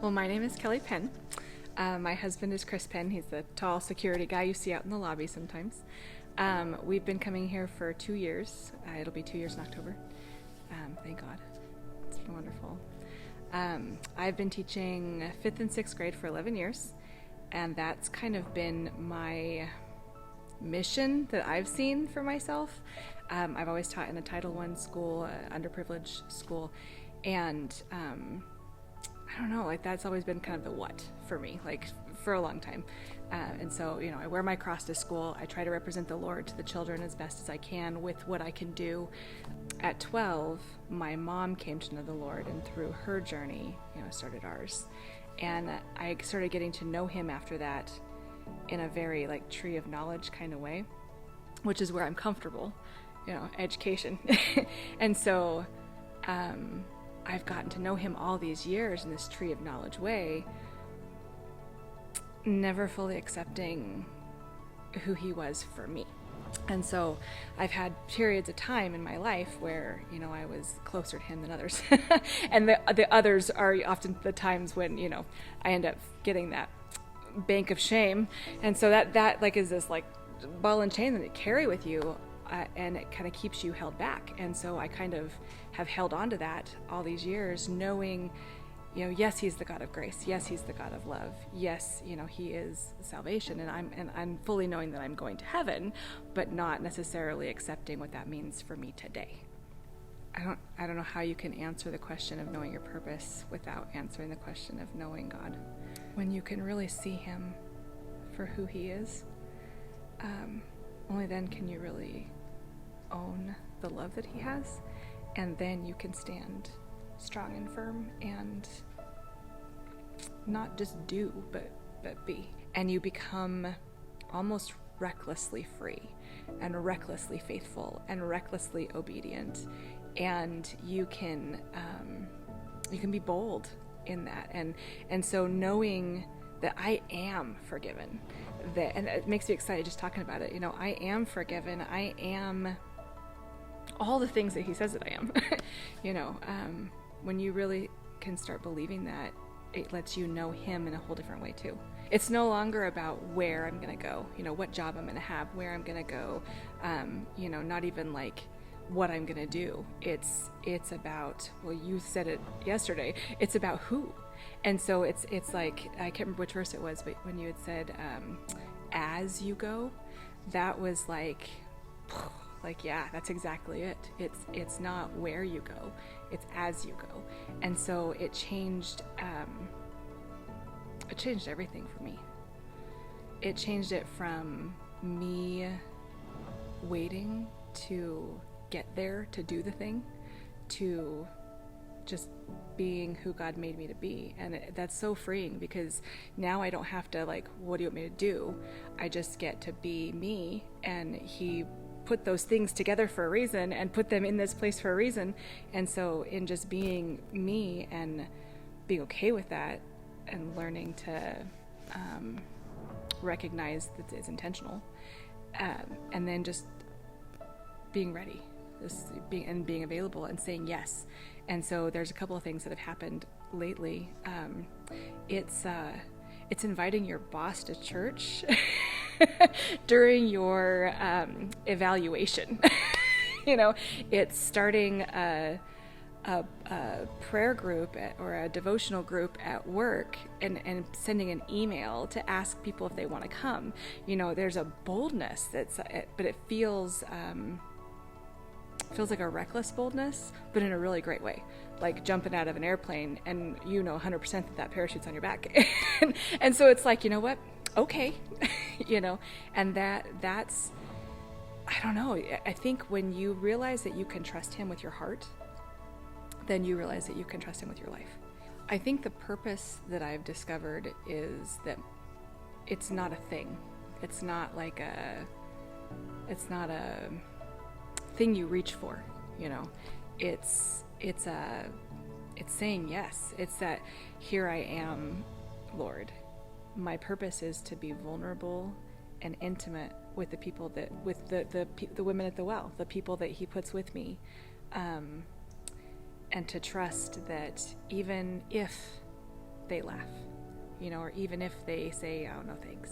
Well, my name is Kellie Penn. My husband is Chris Penn. He's the tall security guy you see out in the lobby sometimes. We've been coming here for 2 years. It'll be 2 years in October. Thank God. It's been wonderful. I've been teaching 5th and 6th grade for 11 years, and that's kind of been my mission that I've seen for myself. I've always taught in a Title I school, underprivileged school, and I don't know, like that's always been kind of the what for me, like for a long time. And so, I wear my cross to school. I try to represent the Lord to the children as best as I can with what I can do. At 12, my mom came to know the Lord, and through her journey, started ours. And I started getting to know him after that in a very like tree of knowledge kind of way, which is where I'm comfortable, education. And so, I've gotten to know him all these years in this tree of knowledge way, never fully accepting who he was for me. And so I've had periods of time in my life where, I was closer to him than others. And the others are often the times when, I end up getting that bank of shame. And so that like is this like ball and chain that you carry with you. And it kind of keeps you held back. And so I kind of have held on to that all these years, knowing, yes, he's the God of grace. Yes, he's the God of love. Yes, he is salvation. And I'm fully knowing that I'm going to heaven, but not necessarily accepting what that means for me today. I don't know how you can answer the question of knowing your purpose without answering the question of knowing God. When you can really see him for who he is, only then can you really own the love that he has, and then you can stand strong and firm and not just do but be, and you become almost recklessly free and recklessly faithful and recklessly obedient, and you can be bold in that, and so knowing that I am forgiven, and it makes me excited just talking about it. I am forgiven. I am all the things that he says that I am. When you really can start believing that, it lets you know him in a whole different way too. It's no longer about where I'm going to go, what job I'm going to have, where I'm going to go, not even like what I'm going to do. It's about, well, you said it yesterday, it's about who. And so it's like, I can't remember which verse it was, but when you had said, as you go, that was like, yeah, that's exactly it. It's not where you go, it's as you go. And so it changed everything for me. It changed it from me waiting to get there to do the thing, to just being who God made me to be. And that's so freeing, because now I don't have to like, what do you want me to do? I just get to be me, and he put those things together for a reason and put them in this place for a reason. And so in just being me and being okay with that and learning to recognize that it's intentional, and then just being ready, being available and saying yes. And so there's a couple of things that have happened lately. It's inviting your boss to church during your evaluation. It's starting a prayer group or a devotional group at work, and sending an email to ask people if they want to come. There's a boldness but it feels like a reckless boldness, but in a really great way, like jumping out of an airplane and 100% that parachute's on your back. And so it's like, what? Okay. And that's, I don't know. I think when you realize that you can trust him with your heart, then you realize that you can trust him with your life. I think the purpose that I've discovered is that it's not a thing. It's not like it's not a thing you reach for, it's saying yes. It's that, here I am, Lord. My purpose is to be vulnerable and intimate with the people with the women at the well, the people that he puts with me, and to trust that even if they laugh, or even if they say, oh, no thanks,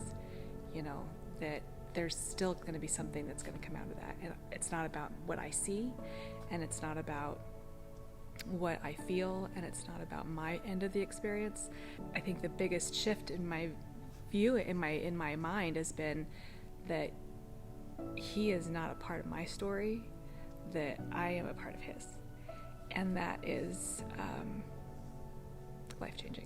that there's still going to be something that's going to come out of that. And it's not about what I see, and it's not about what I feel, and it's not about my end of the experience. I think the biggest shift in my view, in my mind, has been that he is not a part of my story, that I am a part of his. And that is life-changing.